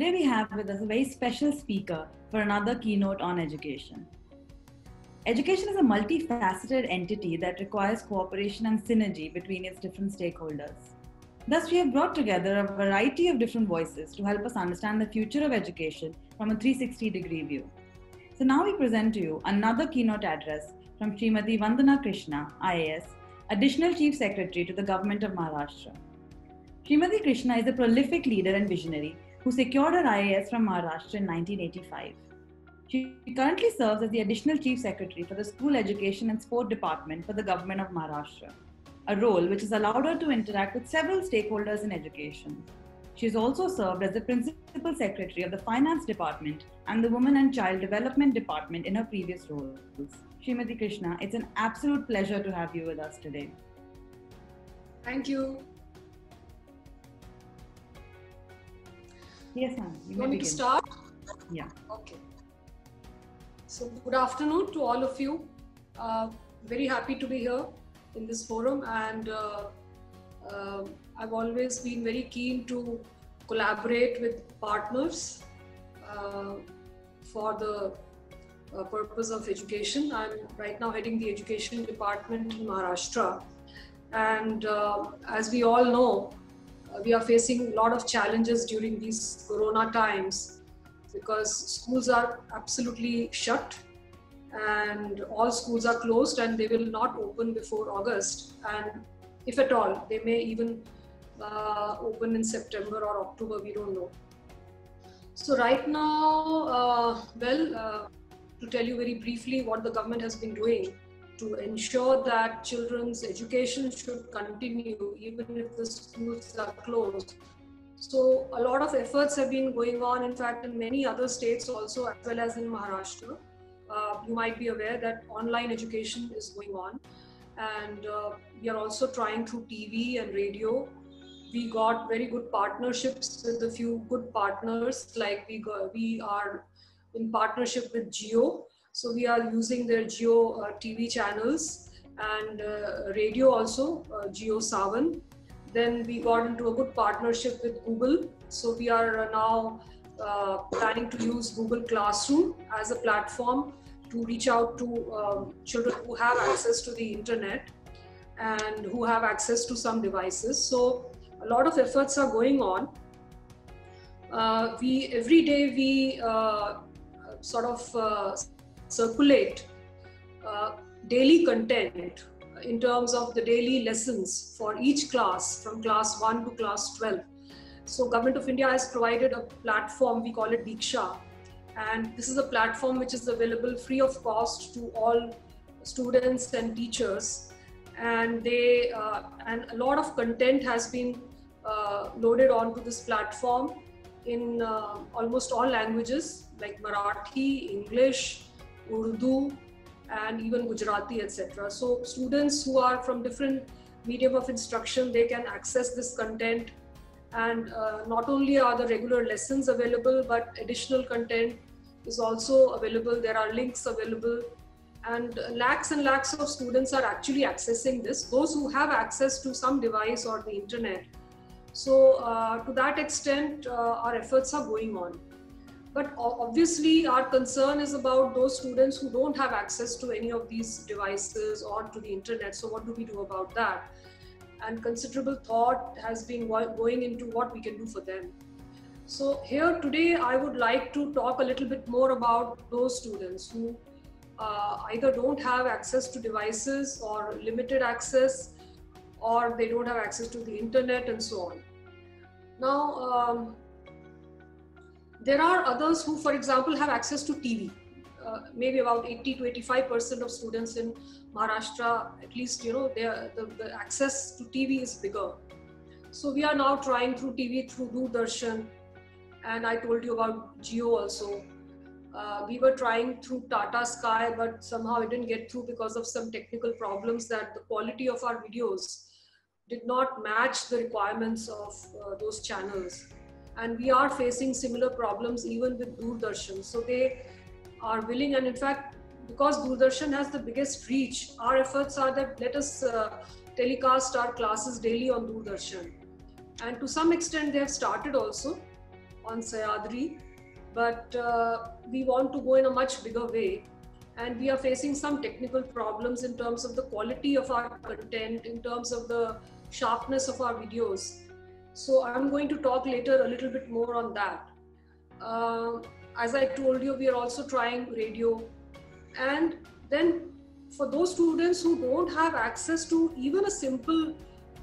today we have with us a very special speaker for another keynote on education. Education is a multifaceted entity that requires cooperation and synergy between its different stakeholders. Thus, we have brought together a variety of different voices to help us understand the future of education from a 360-degree view. So now we present to you another keynote address from Srimati Vandana Krishna, IAS, Additional Chief Secretary to the Government of Maharashtra. Srimati Krishna is a prolific leader and visionary who secured her IAS from Maharashtra in 1985. She currently serves as the Additional Chief Secretary for the School Education and Sport Department for the Government of Maharashtra, a role which has allowed her to interact with several stakeholders in education. She has also served as the Principal Secretary of the Finance Department and the Women and Child Development Department in her previous roles. Srimati Krishna, it's an absolute pleasure to have you with us today. Thank you. Yes, ma'am. You want me to start? Yeah. Okay. So good afternoon to all of you. Very happy to be here in this forum, and I've always been very keen to collaborate with partners for the purpose of education. I'm right now heading the education department in Maharashtra, and as we all know, we are facing a lot of challenges during these corona times because schools are absolutely shut and all schools are closed and they will not open before August, and if at all they may even open in September or October, we don't know. So right now, to tell you very briefly what the government has been doing to ensure that children's education should continue even if the schools are closed. So a lot of efforts have been going on, in fact, in many other states also, as well as in Maharashtra. You might be aware that online education is going on, and we are also trying through TV and radio. We got very good partnerships with a few good partners, like we are in partnership with Jio. So we are using their Jio TV channels and radio also, Jio Savan. Then we got into a good partnership with Google. So we are now planning to use Google Classroom as a platform to reach out to children who have access to the internet and who have access to some devices. So a lot of efforts are going on. Every day we circulate daily content in terms of the daily lessons for each class from class 1 to class 12. So Government of India has provided a platform, we call it Diksha, and this is a platform which is available free of cost to all students and teachers, and and a lot of content has been loaded onto this platform in almost all languages like Marathi, English, Urdu, and even Gujarati, etc. So students who are from different medium of instruction, they can access this content, and not only are the regular lessons available, but additional content is also available. There are links available, and lakhs of students are actually accessing this, those who have access to some device or the internet. So to that extent, our efforts are going on. But obviously, our concern is about those students who don't have access to any of these devices or to the internet. So what do we do about that? And considerable thought has been going into what we can do for them. So here today, I would like to talk a little bit more about those students who either don't have access to devices or limited access, or they don't have access to the internet and so on. Now, there are others who, for example, have access to TV. Maybe about 80 to 85% of students in Maharashtra, at least, the access to TV is bigger. So we are now trying through TV, through Doordarshan, and I told you about Jio also. We were trying through Tata Sky, but somehow it didn't get through because of some technical problems that the quality of our videos did not match the requirements of those channels. And we are facing similar problems even with Doordarshan. So they are willing, and in fact, because Doordarshan has the biggest reach, our efforts are that let us telecast our classes daily on Doordarshan. And to some extent, they have started also. on Sayadri, but we want to go in a much bigger way. And we are facing some technical problems in terms of the quality of our content, in terms of the sharpness of our videos. So I'm going to talk later a little bit more on that. As I told you, we are also trying radio. And then for those students who don't have access to even a simple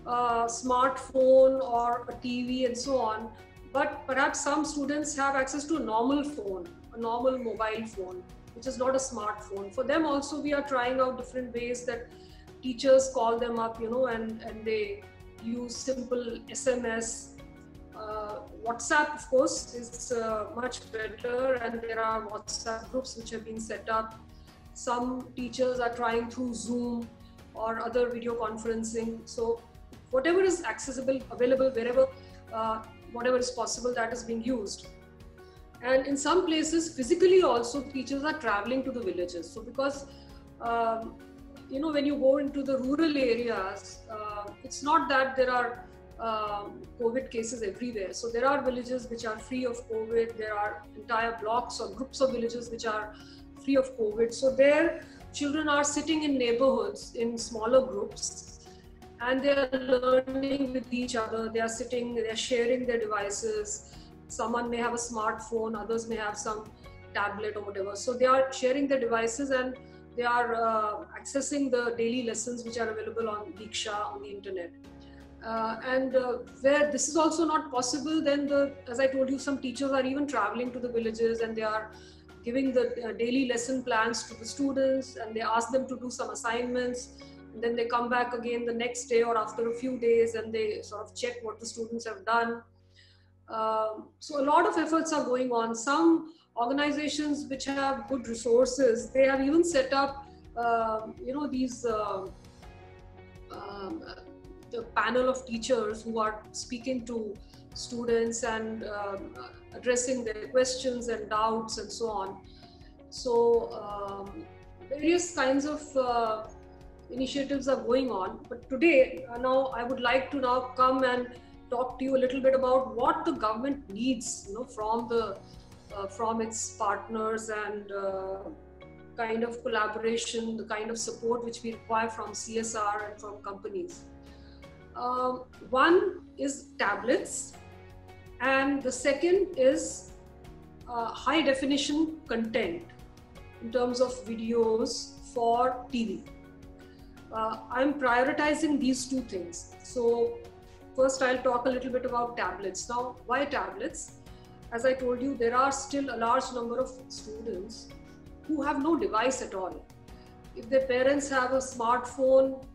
smartphone or a TV and so on, but perhaps some students have access to a normal phone, a normal mobile phone, which is not a smartphone. For them also, we are trying out different ways that teachers call them up, and they use simple SMS. WhatsApp, of course, is much better, and there are WhatsApp groups which have been set up. Some teachers are trying through Zoom or other video conferencing. So whatever is accessible, available, wherever, whatever is possible, that is being used. And in some places, physically also, teachers are traveling to the villages. So because, when you go into the rural areas, it's not that there are COVID cases everywhere. So there are villages which are free of COVID. There are entire blocks or groups of villages which are free of COVID. So there, children are sitting in neighborhoods in smaller groups, and they are learning with each other. They are sitting, they are sharing their devices. Someone may have a smartphone, others may have some tablet or whatever. So they are sharing their devices, and they are accessing the daily lessons which are available on Diksha on the internet. Where this is also not possible, then as I told you, some teachers are even traveling to the villages, and they are giving the daily lesson plans to the students, and they ask them to do some assignments, and then they come back again the next day or after a few days, and they sort of check what the students have done. So a lot of efforts are going on. Some organizations which have good resources, they have even set up, these the panel of teachers who are speaking to students and addressing their questions and doubts and so on. So various kinds of initiatives are going on. But today, now I would like to now come and talk to you a little bit about what the government needs, from its partners, and kind of collaboration, the kind of support which we require from CSR and from companies. One is tablets, and the second is high definition content in terms of videos for TV. I'm prioritizing these two things. So first I'll talk a little bit about tablets. Now, why tablets? As I told you, there are still a large number of students who have no device at all. If their parents have a smartphone,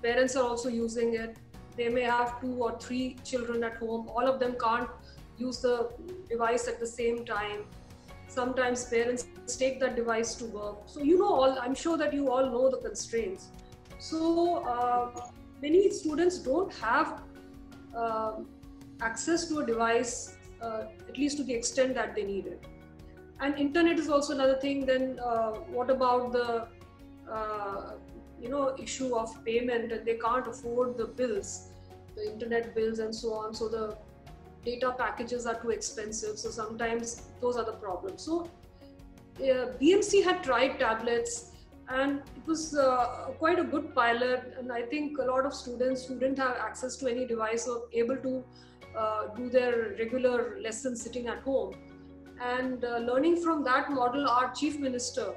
parents are also using it. They may have 2 or 3 children at home. All of them can't use the device at the same time. Sometimes parents take that device to work. So I'm sure that you all know the constraints. So many students don't have access to a device, at least to the extent that they need it. And internet is also another thing. Then what about the issue of payment, and they can't afford the bills, the internet bills and so on. So the data packages are too expensive. So sometimes those are the problems. So BMC had tried tablets, and it was quite a good pilot. And I think a lot of students who didn't have access to any device were able to do their regular lessons sitting at home. And learning from that model, our Chief Minister,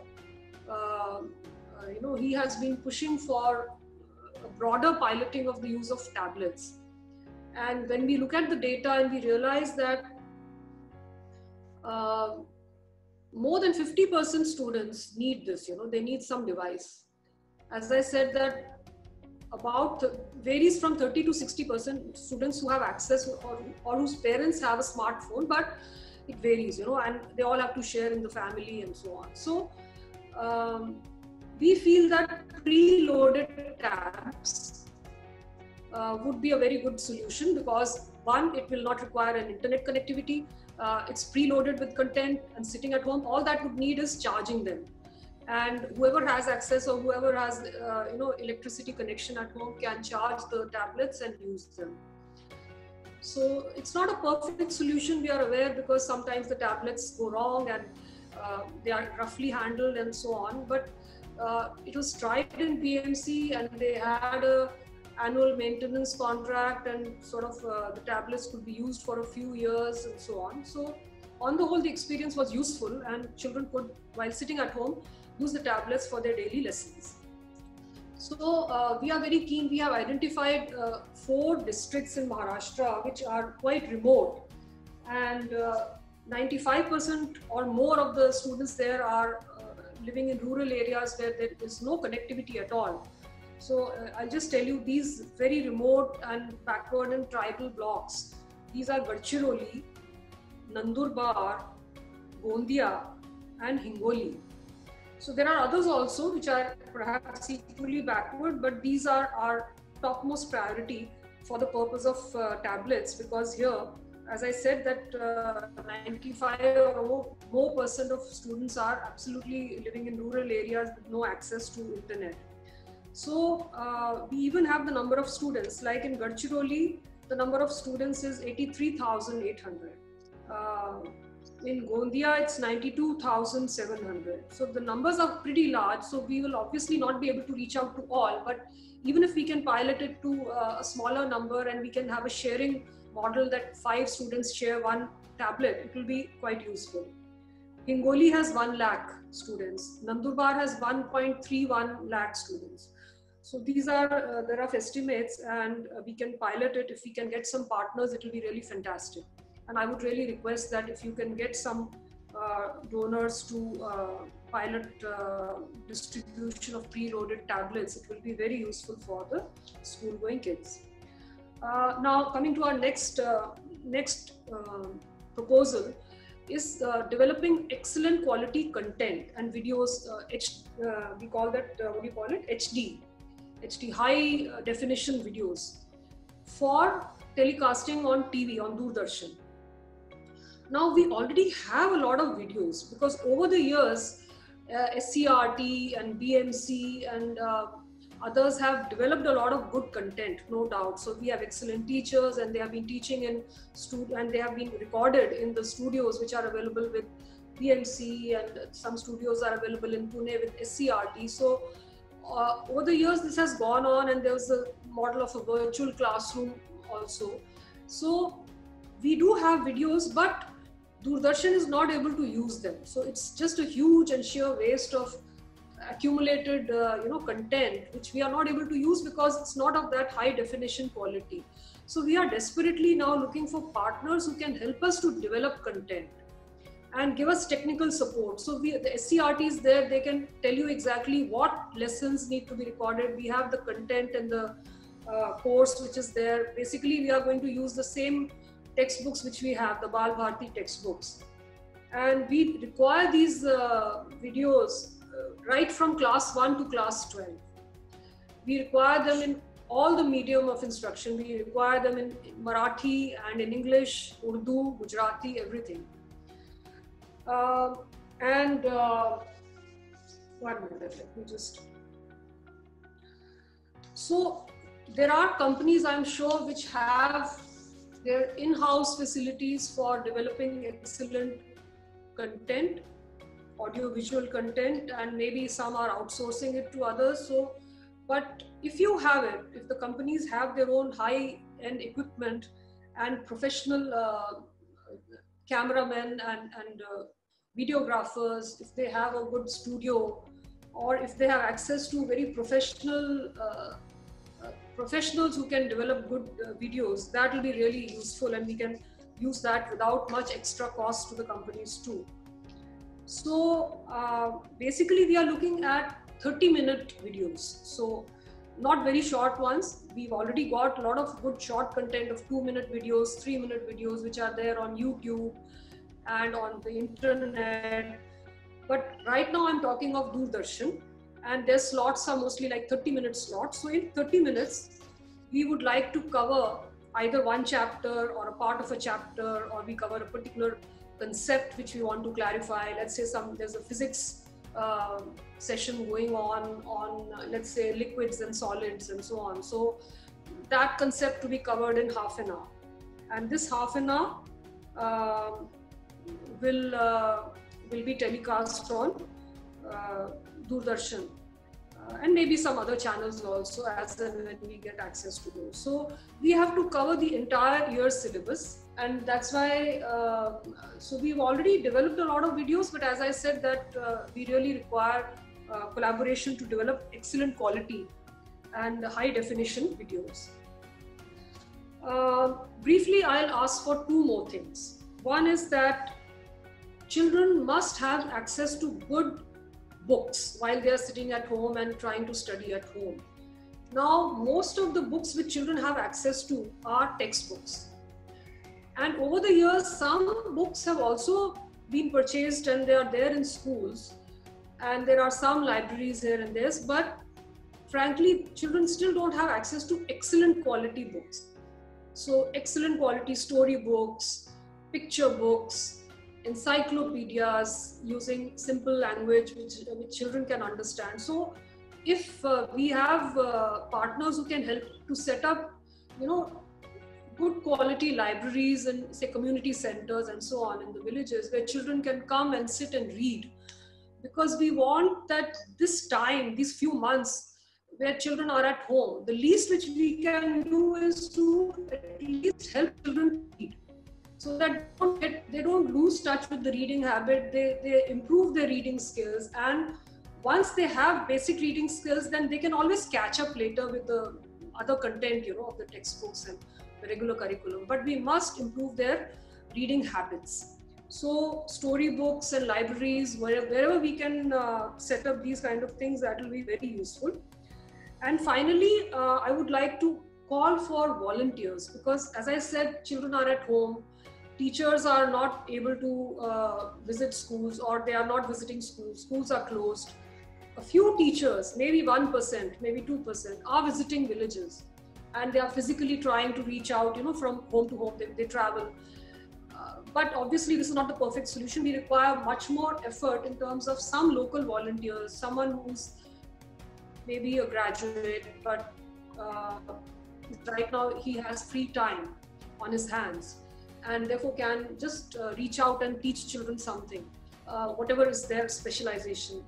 he has been pushing for a broader piloting of the use of tablets. And when we look at the data, and we realize that more than 50% students need this, they need some device. As I said, that about varies from 30 to 60% students who have access or whose parents have a smartphone, but it varies, and they all have to share in the family and so on. So we feel that preloaded tabs would be a very good solution, because one, it will not require an internet connectivity. It's preloaded with content, and sitting at home, all that would need is charging them. And whoever has access, or whoever has electricity connection at home, can charge the tablets and use them. So it's not a perfect solution, we are aware, because sometimes the tablets go wrong and they are roughly handled and so on. But it was tried in BMC, and they had a annual maintenance contract, and sort of the tablets could be used for a few years and so on. So on the whole, the experience was useful, and children could, while sitting at home, use the tablets for their daily lessons. So we are very keen. We have identified 4 districts in Maharashtra which are quite remote, and 95% or more of the students there are living in rural areas where there is no connectivity at all. So I'll just tell you these very remote and backward and tribal blocks. These are Gadchiroli, Nandurbar, Gondia, and Hingoli. So there are others also which are perhaps equally backward, but these are our topmost priority for the purpose of tablets, because here, as I said, that 95 or more percent of students are absolutely living in rural areas with no access to internet. So we even have the number of students, like in Gadchiroli, the number of students is 83,800. In Gondia, it's 92,700. So the numbers are pretty large. So we will obviously not be able to reach out to all, but even if we can pilot it to a smaller number, and we can have a sharing model that 5 students share 1 tablet, it will be quite useful. Hingoli has 1 lakh students. Nandurbar has 1.31 lakh students. So these are the rough estimates, and we can pilot it. If we can get some partners, it will be really fantastic. And I would really request that if you can get some donors to pilot distribution of preloaded tablets, it will be very useful for the school-going kids. Now, coming to our next proposal is developing excellent quality content and videos. We call that, what do you call it? HD, high definition videos for telecasting on TV, on Doordarshan. Now we already have a lot of videos, because over the years, SCRT and BMC and others have developed a lot of good content, no doubt. So we have excellent teachers, and they have been teaching in and they have been recorded in the studios which are available with BMC, and some studios are available in Pune with SCRT. So over the years, this has gone on, and there was a model of a virtual classroom also. So we do have videos, but Doordarshan is not able to use them. So it's just a huge and sheer waste of accumulated content, which we are not able to use because it's not of that high definition quality. So we are desperately now looking for partners who can help us to develop content and give us technical support. So the SCRT is there, they can tell you exactly what lessons need to be recorded. We have the content and the course which is there. Basically, we are going to use the same textbooks which we have, the Bal Bharati textbooks. And we require these videos right from class 1 to class 12. We require them in all the medium of instruction. We require them in Marathi and in English, Urdu, Gujarati, everything. One minute, let me just. So there are companies, I'm sure, which have their in-house facilities for developing excellent content, audio-visual content, and maybe some are outsourcing it to others. So, but if you have it, if the companies have their own high-end equipment and professional cameramen and videographers, if they have a good studio, or if they have access to very professional professionals who can develop good videos, that will be really useful, and we can use that without much extra cost to the companies too. So basically we are looking at 30-minute videos. So not very short ones. We've already got a lot of good short content of 2-minute videos, 3-minute videos, which are there on YouTube and on the internet. But right now I'm talking of Doordarshan, and their slots are mostly like 30-minute slots. So in 30 minutes, we would like to cover either one chapter or a part of a chapter, or we cover a particular concept which we want to clarify. Let's say there's a physics session going on let's say liquids and solids and so on. So that concept to be covered in half an hour. And this half an hour will be telecast on Doordarshan. And maybe some other channels also, as and when we get access to those. So we have to cover the entire year's syllabus, and that's why so we've already developed a lot of videos, but as I said that we really require collaboration to develop excellent quality and high definition videos. Briefly, I'll ask for two more things. One is that children must have access to good books while they are sitting at home and trying to study at home. Now, most of the books which children have access to are textbooks. And over the years, some books have also been purchased and they are there in schools. And there are some libraries here and there, but frankly, children still don't have access to excellent quality books. So excellent quality story books, picture books, encyclopedias using simple language which children can understand. So if we have partners who can help to set up, good quality libraries and say community centers and so on in the villages where children can come and sit and read, because we want that this time, these few months where children are at home, the least which we can do is to at least help children read, so that they don't lose touch with the reading habit, they improve their reading skills, and once they have basic reading skills, then they can always catch up later with the other content, of the textbooks and the regular curriculum. But we must improve their reading habits. So storybooks and libraries, wherever we can set up these kind of things, that will be very useful. And finally, I would like to call for volunteers, because as I said, children are at home, teachers are not able to visit schools, or they are not visiting schools, schools are closed. A few teachers, maybe 1%, maybe 2%, are visiting villages, and they are physically trying to reach out, from home to home, they travel. But obviously this is not the perfect solution. We require much more effort in terms of some local volunteers, someone who's maybe a graduate, but right now he has free time on his hands, and therefore can just reach out and teach children something, whatever is their specialization.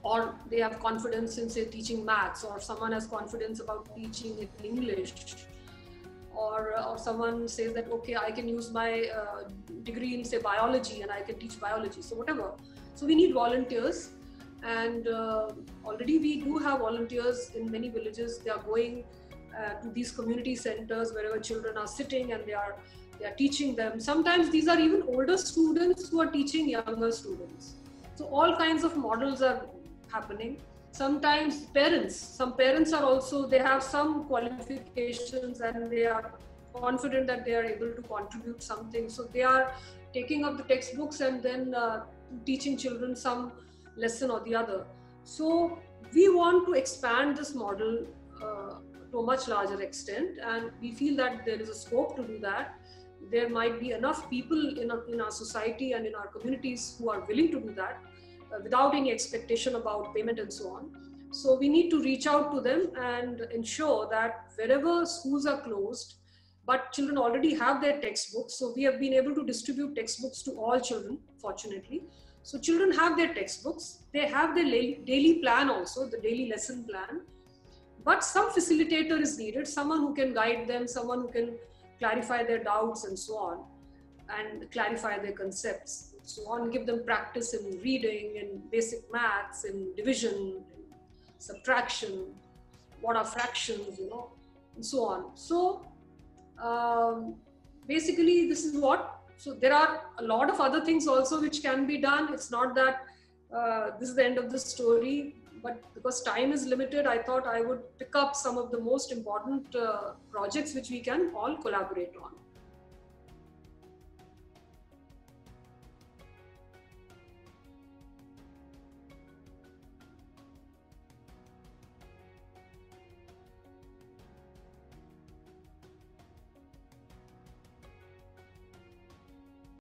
Or they have confidence in, say, teaching maths, or someone has confidence about teaching in English, or someone says that, okay, I can use my degree in, say, biology, and I can teach biology, so whatever. So we need volunteers, and already we do have volunteers in many villages. They are going to these community centers wherever children are sitting, and they are teaching them. Sometimes these are even older students who are teaching younger students. So all kinds of models are happening. Sometimes some parents are also, they have some qualifications and they are confident that they are able to contribute something. So they are taking up the textbooks and then teaching children some lesson or the other. So we want to expand this model to a much larger extent, and we feel that there is a scope to do that. There might be enough people in our society and in our communities who are willing to do that without any expectation about payment and so on. So we need to reach out to them and ensure that wherever schools are closed, but children already have their textbooks. So we have been able to distribute textbooks to all children, fortunately. So children have their textbooks, they have their daily plan also, the daily lesson plan. But some facilitator is needed, someone who can guide them, someone who can clarify their doubts and so on, and clarify their concepts, so on, give them practice in reading, in basic maths, in division, in subtraction, what are fractions, and so on. So basically this is what, so there are a lot of other things also which can be done. It's not that this is the end of the story, but because time is limited, I thought I would pick up some of the most important projects which we can all collaborate on.